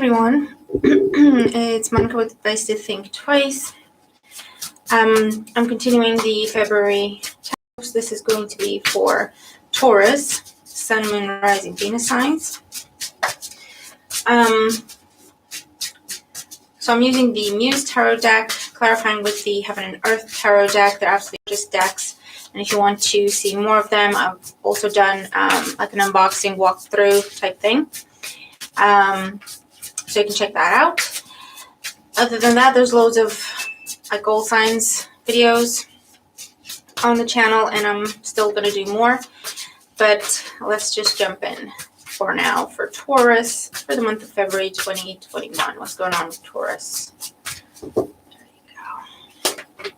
everyone, it's Monica with Advice to Think Twice. I'm continuing the February tarots. This is going to be for Taurus, Sun, Moon, Rising, Venus signs. So I'm using the Muse Tarot deck, clarifying with the Heaven and Earth Tarot deck. They're absolutely just decks. And if you want to see more of them, I've also done like an unboxing walkthrough type thing. So you can check that out. Other than that, there's loads of goal signs videos on the channel, and I'm still going to do more. But let's just jump in for now for Taurus for the month of February 2021. What's going on with Taurus? There you go.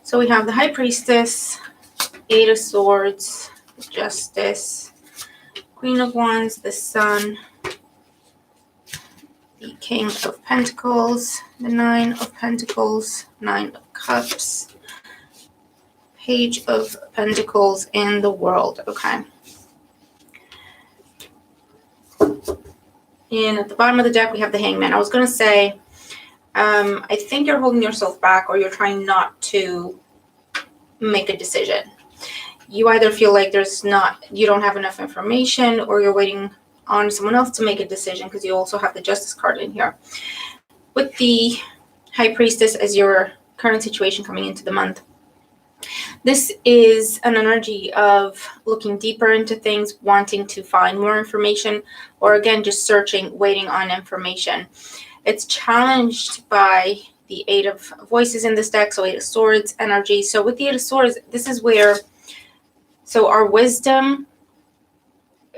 So we have the High Priestess, Eight of Swords, Justice, Queen of Wands, the Sun, the King of Pentacles, the Nine of Pentacles, Nine of Cups, Page of Pentacles, and the World. Okay. And at the bottom of the deck, we have the Hangman. I was going to say, I think you're holding yourself back, or you're trying not to make a decision. You either feel like you don't have enough information, or you're waiting on someone else to make a decision, because you also have the Justice card in here. With the High Priestess as your current situation coming into the month, this is an energy of looking deeper into things, wanting to find more information, or again, just searching, waiting on information. It's challenged by the Eight of Voices in this deck, so Eight of Swords energy. So with the Eight of Swords, this is where, so our wisdom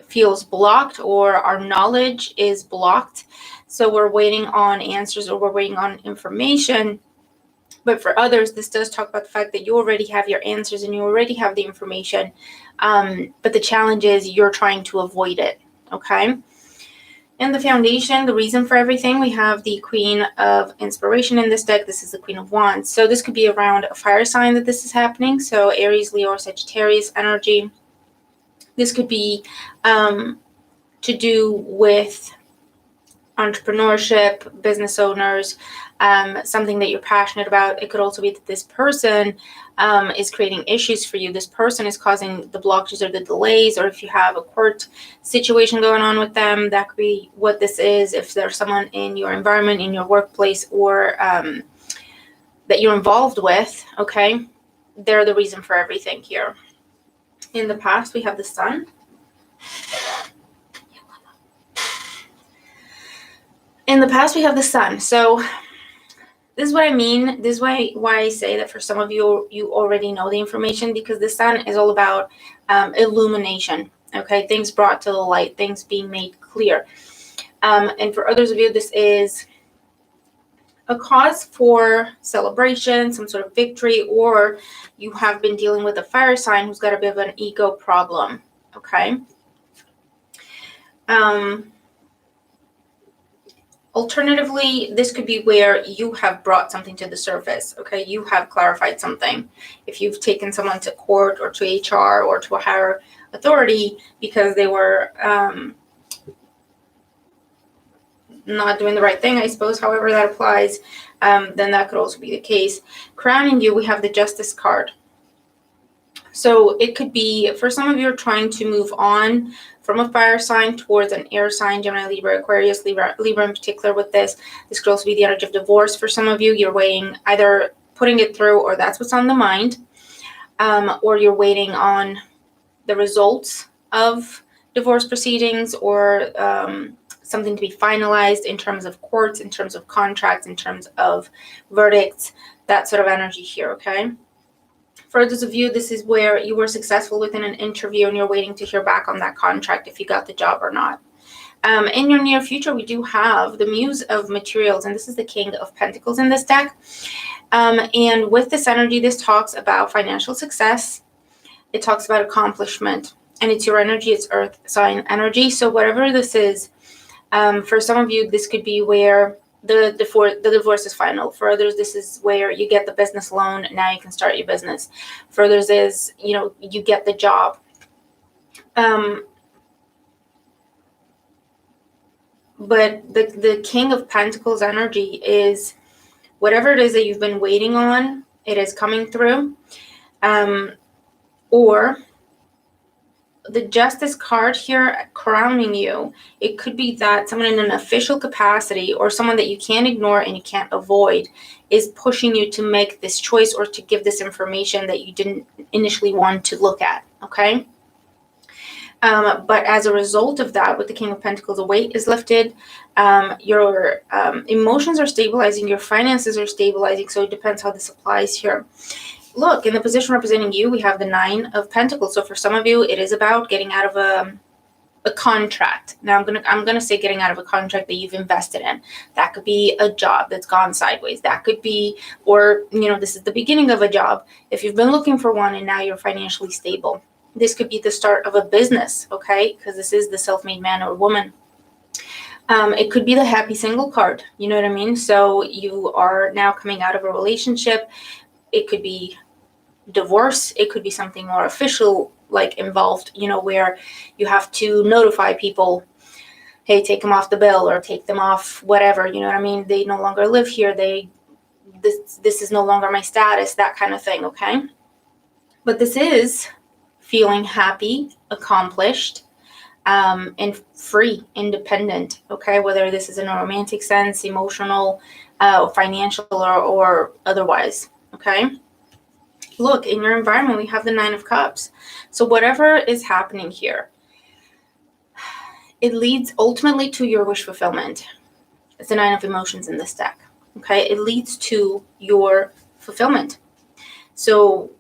feels blocked, or our knowledge is blocked. So we're waiting on answers, or we're waiting on information. But for others, this does talk about the fact that you already have your answers and you already have the information. But the challenge is you're trying to avoid it. Okay. And the foundation, the reason for everything, we have the Queen of Inspiration in this deck. This is the Queen of Wands. So this could be around a fire sign that this is happening. So Aries, Leo, or Sagittarius energy. This could be to do with entrepreneurship, business owners, something that you're passionate about. It could also be that this person is creating issues for you. This person is causing the blockages or the delays, or if you have a court situation going on with them, that could be what this is. If there's someone in your environment, in your workplace, or that you're involved with, okay, they're the reason for everything here. In the past, we have the Sun. In the past, we have the Sun. So this is what I mean. This is why I say that for some of you, you already know the information, because the Sun is all about illumination. Okay, things brought to the light, things being made clear. And for others of you, this is a cause for celebration, some sort of victory, or you have been dealing with a fire sign who's got a bit of an ego problem. Okay. Alternatively, this could be where you have brought something to the surface. Okay, you have clarified something. If you've taken someone to court or to HR or to a higher authority because they were not doing the right thing, I suppose, however that applies, then that could also be the case. Crowning you, we have the Justice card. So it could be, for some of you, are trying to move on from a fire sign towards an air sign, Gemini, Libra, Aquarius, Libra in particular with this. This could also be the energy of divorce. For some of you, you're waiting, either putting it through, or that's what's on the mind, or you're waiting on the results of divorce proceedings, or something to be finalized in terms of courts, in terms of contracts, in terms of verdicts, that sort of energy here, okay? For those of you, this is where you were successful within an interview and you're waiting to hear back on that contract if you got the job or not. In your near future, we do have the Muse of Materials, and this is the King of Pentacles in this deck. And with this energy, this talks about financial success. It talks about accomplishment, and it's your energy, it's earth sign energy. So whatever this is, for some of you, this could be where the divorce is final. For others, this is where you get the business loan. Now you can start your business. For others is, you get the job. But the King of Pentacles energy is whatever it is that you've been waiting on, it is coming through. Or the Justice card here crowning you, it could be that someone in an official capacity or someone that you can't ignore and you can't avoid is pushing you to make this choice or to give this information that you didn't initially want to look at, okay? But as a result of that, with the King of Pentacles, the weight is lifted, your emotions are stabilizing, your finances are stabilizing, so it depends how this applies here. Look, in the position representing you, we have the Nine of Pentacles. So for some of you, it is about getting out of a contract. Now I'm gonna say getting out of a contract that you've invested in. That could be a job that's gone sideways. That could be, or this is the beginning of a job. If you've been looking for one and now you're financially stable, this could be the start of a business, okay? Because this is the self-made man or woman. It could be the happy single card. You know what I mean? So you are now coming out of a relationship. It could be divorce. It could be something more official, like involved, where you have to notify people, hey, take them off the bill or take them off whatever, you know what I mean? They no longer live here. This is no longer my status, that kind of thing, okay? But this is feeling happy, accomplished, and free, independent, okay? Whether this is in a romantic sense, emotional, financial, or otherwise, okay? Look, in your environment, we have the Nine of Cups. So whatever is happening here, it leads ultimately to your wish fulfillment. It's the Nine of Emotions in this deck, okay? It leads to your fulfillment. So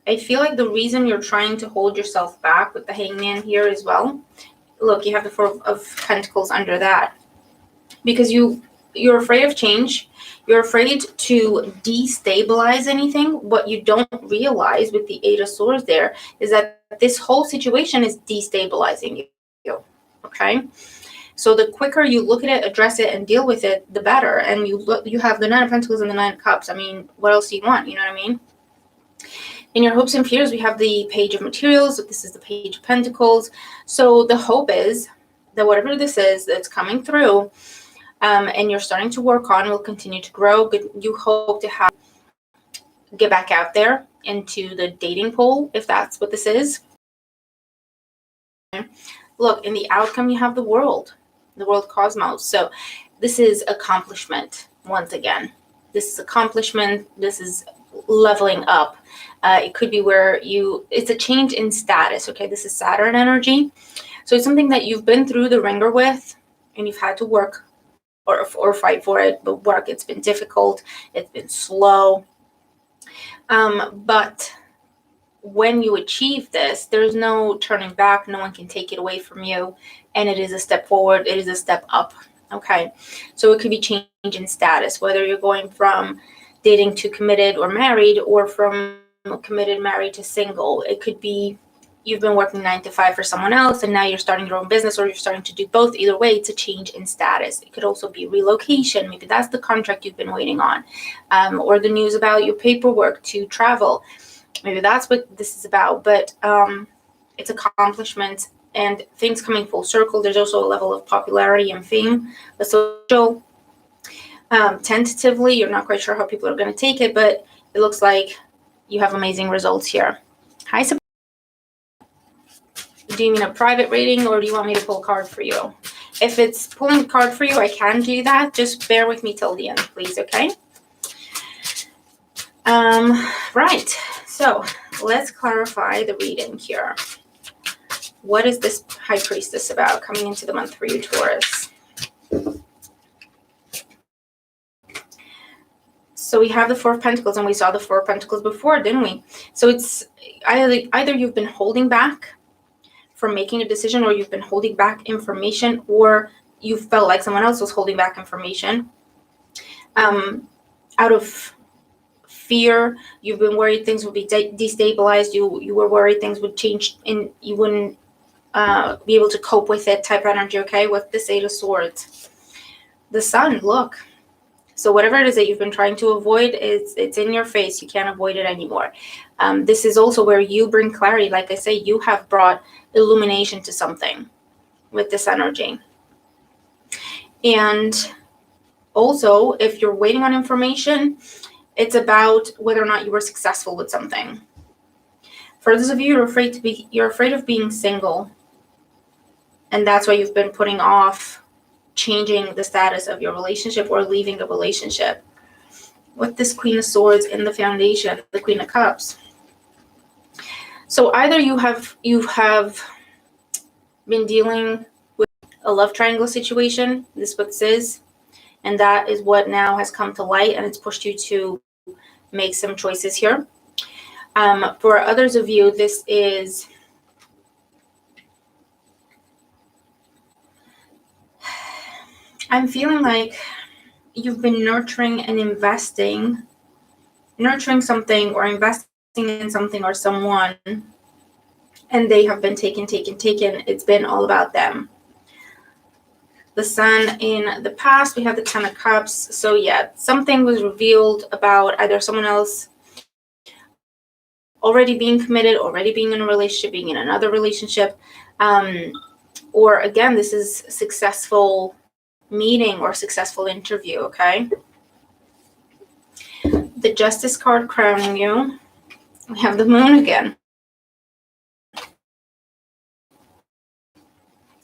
I feel like the reason you're trying to hold yourself back with the Hangman here as well, look, you have the Four of Pentacles under that, because you're afraid of change. You're afraid to destabilize anything. What you don't realize with the Eight of Swords there is that this whole situation is destabilizing you, okay? So the quicker you look at it, address it, and deal with it, the better. And you have the Nine of Pentacles and the Nine of Cups. I mean, what else do you want? You know what I mean? In your hopes and fears, we have the Page of Materials. This is the Page of Pentacles. So the hope is that whatever this is that's coming through, and you're starting to work on, will continue to grow. You hope to get back out there into the dating pool, if that's what this is. Look, in the outcome, you have the world cosmos. So this is accomplishment once again. This is accomplishment. This is leveling up. It could be where it's a change in status. Okay, this is Saturn energy. So it's something that you've been through the ringer with, and you've had to work or fight for it, but work. It's been difficult. It's been slow. But when you achieve this, there's no turning back. No one can take it away from you. And it is a step forward. It is a step up. Okay. So it could be change in status, whether you're going from dating to committed or married, or from committed, married to single. It could be you've been working 9 to 5 for someone else and now you're starting your own business, or you're starting to do both. Either way, it's a change in status. It could also be relocation. Maybe that's the contract you've been waiting on, or the news about your paperwork to travel. Maybe that's what this is about. But it's accomplishments and things coming full circle. There's also a level of popularity and fame. The social, tentatively, you're not quite sure how people are going to take it, but it looks like you have amazing results here. Hi, Sabrina. Do you mean a private reading, or do you want me to pull a card for you? If it's pulling a card for you, I can do that. Just bear with me till the end, please, okay? Right. So let's clarify the reading here. What is this High Priestess about coming into the month for you, Taurus? So we have the Four of Pentacles, and we saw the Four of Pentacles before, didn't we? So it's either you've been holding back from making a decision, or you've been holding back information, or you felt like someone else was holding back information. Out of fear, you've been worried things would be destabilized. You were worried things would change and you wouldn't be able to cope with it, type energy, okay? With this Eight of Swords. The Sun, look. So whatever it is that you've been trying to avoid, it's in your face. You can't avoid it anymore. This is also where you bring clarity. Like I say, you have brought illumination to something. with this energy. And also, if you're waiting on information, it's about whether or not you were successful with something. For those of you you're afraid of being single, and that's why you've been putting off changing the status of your relationship or leaving a relationship. With this Queen of Swords in the foundation, the Queen of Cups. So either you have been dealing with a love triangle situation, this is what this is, and that is what now has come to light, and it's pushed you to make some choices here. For others of you, this is I'm feeling like you've been nurturing and nurturing something or investing in something or someone, and they have been taken. It's been all about them. The Sun in the past, we have the Ten of Cups. So yeah, something was revealed about either someone else already being committed, already being in a relationship, being in another relationship, or again, this is successful meeting or successful interview, okay? The Justice card crowning you. We have the Moon again.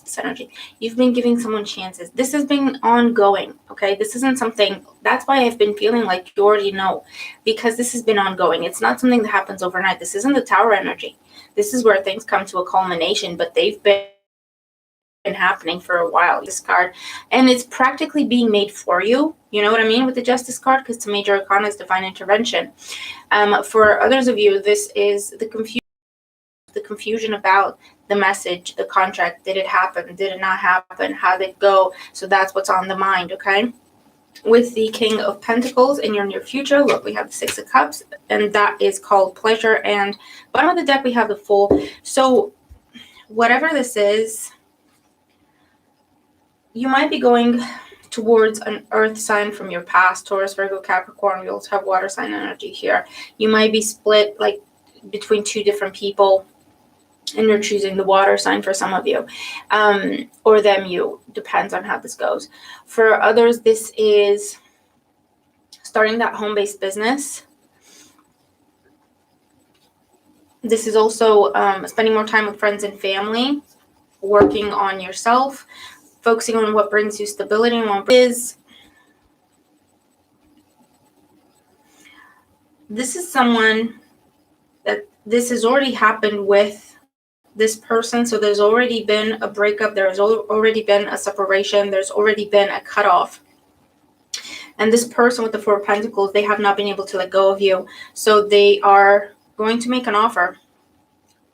This energy. You've been giving someone chances. This has been ongoing, okay? This isn't something, that's why I've been feeling like you already know, because this has been ongoing. It's not something that happens overnight. This isn't the Tower energy. This is where things come to a culmination, but they've been happening for a while, this card, and it's practically being made for you. You know what I mean with the Justice card, because it's a major arcana, is divine intervention. For others of you, this is the confusion about the message, the contract. Did it happen? Did it not happen? How did it go? So that's what's on the mind, okay? With the King of Pentacles in your near future, look, we have the Six of Cups, and that is called pleasure, and bottom of the deck we have the Fool. So whatever this is, you might be going towards an earth sign from your past, Taurus, Virgo, Capricorn. We also have water sign energy here. You might be split like between two different people, and you're choosing the water sign for some of you, or them, you, depends on how this goes. For others, this is starting that home-based business. This is also spending more time with friends and family, working on yourself, focusing on what brings you stability and what is. This is someone that this has already happened with this person. So there's already been a breakup. There's already been a separation. There's already been a cutoff. And this person with the Four of Pentacles, they have not been able to let go of you. So they are going to make an offer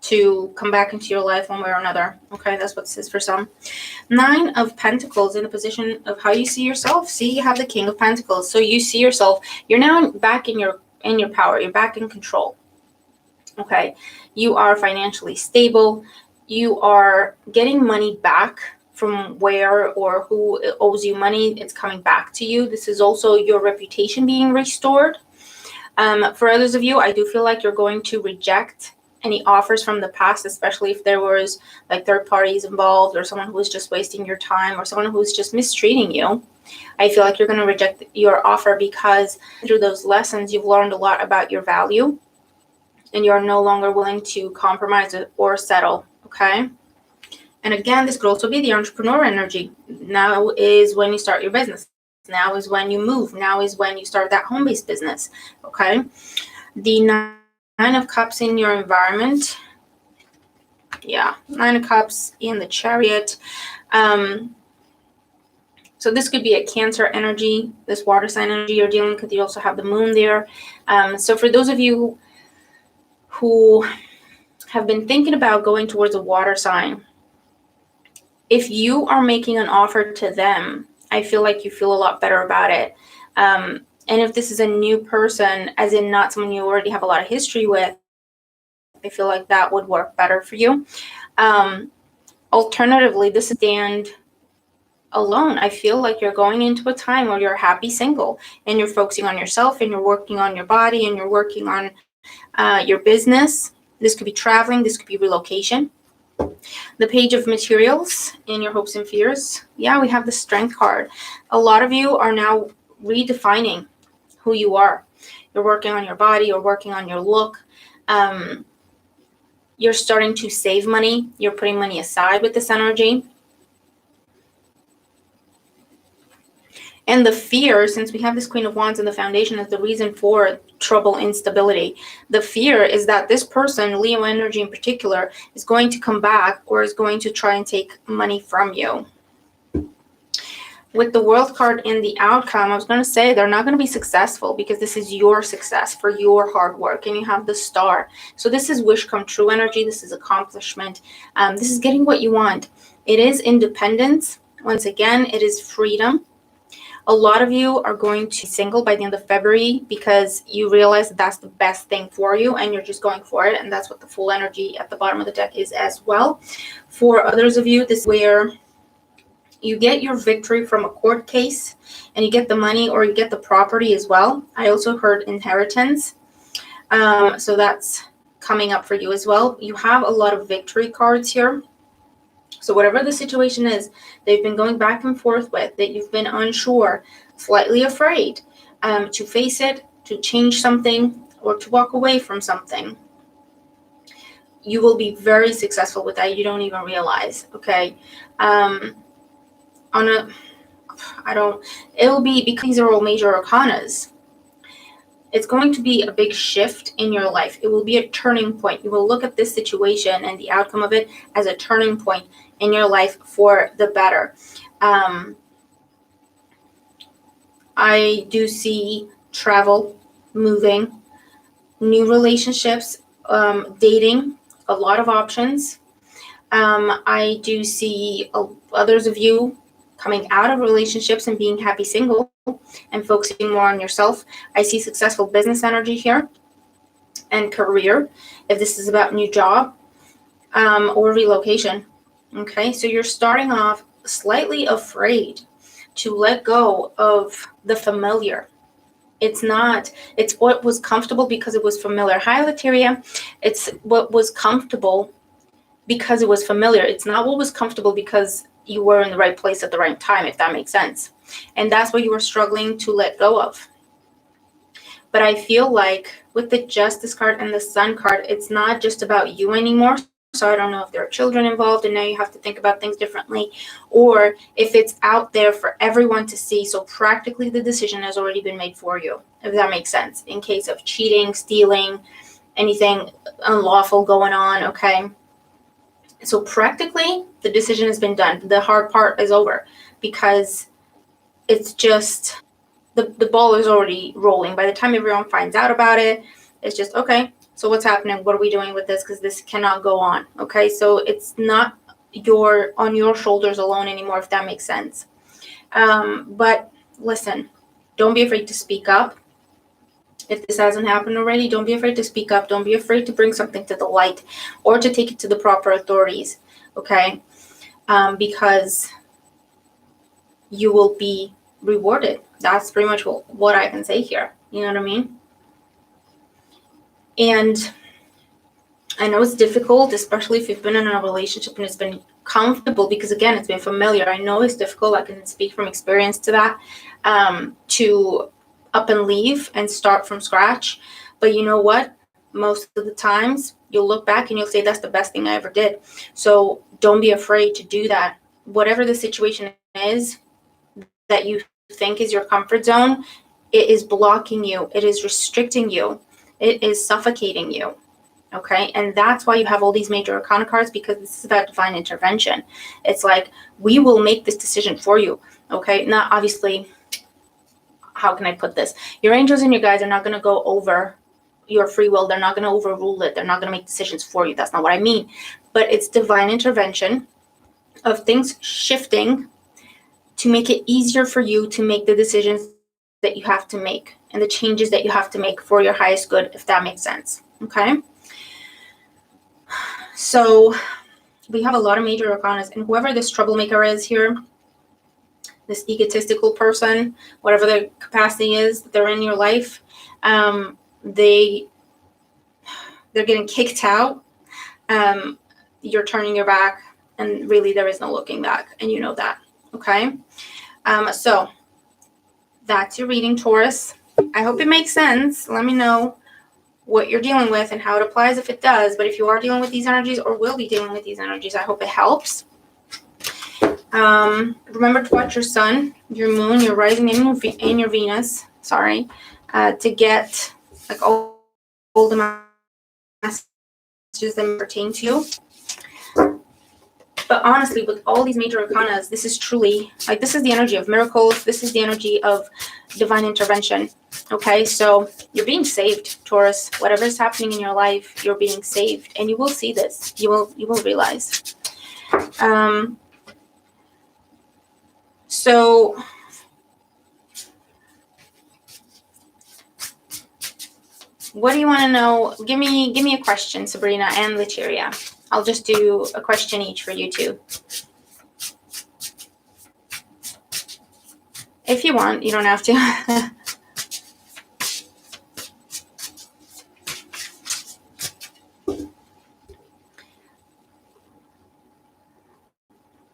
to come back into your life one way or another. Okay, that's what this is for some. Nine of Pentacles in the position of how you see yourself. See, you have the King of Pentacles. So you see yourself, you're now back in your power. You're back in control. Okay, you are financially stable. You are getting money back from where or who owes you money. It's coming back to you. This is also your reputation being restored. For others of you, I do feel like you're going to reject any offers from the past, especially if there was like third parties involved or someone who was just wasting your time or someone who's just mistreating you. I feel like you're going to reject your offer because through those lessons, you've learned a lot about your value and you're no longer willing to compromise or settle. Okay. And again, this could also be the entrepreneur energy. Now is when you start your business. Now is when you move. Now is when you start that home-based business. Okay. The Nine of Cups in your environment. Yeah, Nine of Cups in the Chariot. So this could be a Cancer energy, this water sign energy you're dealing with. You also have the Moon there. So for those of you who have been thinking about going towards a water sign, if you are making an offer to them, I feel like you feel a lot better about it. And if this is a new person, as in not someone you already have a lot of history with, I feel like that would work better for you. Alternatively, this is stand alone. I feel like you're going into a time where you're happy single and you're focusing on yourself and you're working on your body and you're working on your business. This could be traveling. This could be relocation. The Page of Materials in your hopes and fears. Yeah, we have the Strength card. A lot of you are now redefining who you are. You're working on your body, you're working on your look. You're starting to save money. You're putting money aside with this energy. And the fear, since we have this Queen of Wands in the foundation as the reason for trouble, instability, the fear is that this person, Leo energy in particular, is going to come back or is going to try and take money from you. With the World card in the outcome, I was going to say they're not going to be successful because this is your success for your hard work. And you have the Star. So this is wish come true energy. This is accomplishment. This is getting what you want. It is independence. Once again, it is freedom. A lot of you are going to be single by the end of February because you realize that that's the best thing for you and you're just going for it. And that's what the Fool energy at the bottom of the deck is as well. For others of you, this is where you get your victory from a court case and you get the money or you get the property as well. I also heard inheritance. So that's coming up for you as well. You have a lot of victory cards here. So whatever the situation is, they've been going back and forth with, that you've been unsure, slightly afraid to face it, to change something, or to walk away from something. You will be very successful with that. You don't even realize, okay? It'll be, because these are all major arcanas, it's going to be a big shift in your life. It will be a turning point. You will look at this situation and the outcome of it as a turning point in your life for the better. I do see travel, moving, new relationships, dating, a lot of options. I do see others of you coming out of relationships and being happy single and focusing more on yourself. I see successful business energy here and career, if this is about new job or relocation. Okay, so you're starting off slightly afraid to let go of the familiar. It's what was comfortable because it was familiar. Hi, Lateria. It's what was comfortable because it was familiar. It's not what was comfortable because you were in the right place at the right time, if that makes sense. And that's what you were struggling to let go of. But I feel like with the Justice card and the Sun card, it's not just about you anymore. So I don't know if there are children involved and now you have to think about things differently, or if it's out there for everyone to see. So practically the decision has already been made for you, if that makes sense, in case of cheating, stealing, anything unlawful going on, okay? So practically the decision has been done. The hard part is over because it's just the ball is already rolling. By the time everyone finds out about it, it's just, okay, so what's happening? What are we doing with this? Because this cannot go on. Okay, so it's not on your shoulders alone anymore, if that makes sense. But listen, don't be afraid to speak up. If this hasn't happened already, don't be afraid to speak up. Don't be afraid to bring something to the light or to take it to the proper authorities. Okay, because you will be rewarded. That's pretty much what I can say here. You know what I mean? And I know it's difficult, especially if you've been in a relationship and it's been comfortable, because again, it's been familiar. I know it's difficult. I can speak from experience to that, to up and leave and start from scratch. But you know what? Most of the times you'll look back and you'll say, that's the best thing I ever did. So don't be afraid to do that. Whatever the situation is that you think is your comfort zone, it is blocking you. It is restricting you. It is suffocating you. Okay, and that's why you have all these major arcana cards, because this is about divine intervention. It's like, we will make this decision for you. Okay, not obviously, how can I put this? Your angels and your guides are not going to go over your free will. They're not going to overrule it. They're not going to make decisions for you. That's not what I mean. But it's divine intervention of things shifting to make it easier for you to make the decisions that you have to make and the changes that you have to make for your highest good, if that makes sense. Okay. So we have a lot of major arcanas, and whoever this troublemaker is here, this egotistical person, whatever their capacity is that they're in your life, they're getting kicked out. you're turning your back, and really there is no looking back, and you know that. Okay, so that's your reading, Taurus. I hope it makes sense. Let me know what you're dealing with and how it applies if it does. But if you are dealing with these energies or will be dealing with these energies, I hope it helps. Remember to watch your sun, your moon, your rising, and your Venus. Sorry, to get like all the messages that pertain to you. But honestly, with all these major arcanas, this is truly, like, this is the energy of miracles. This is the energy of divine intervention. Okay, so you're being saved, Taurus. Whatever is happening in your life, you're being saved, and you will see this. You will realize. So what do you want to know? Give me a question, Sabrina and Letiria. I'll just do a question each for you two. If you want, you don't have to.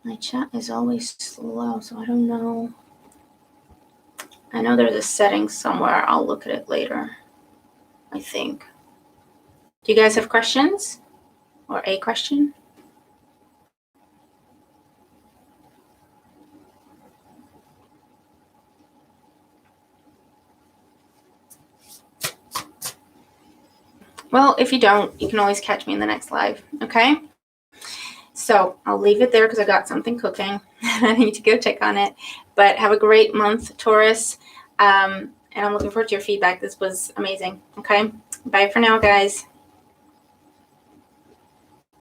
My chat is always slow, so I don't know. I know there's a setting somewhere. I'll look at it later, I think. Do you guys have questions? Or a question? Well, if you don't, you can always catch me in the next live, okay? So I'll leave it there because I got something cooking. I need to go check on it. But have a great month, Taurus. And I'm looking forward to your feedback. This was amazing, okay? Bye for now, guys.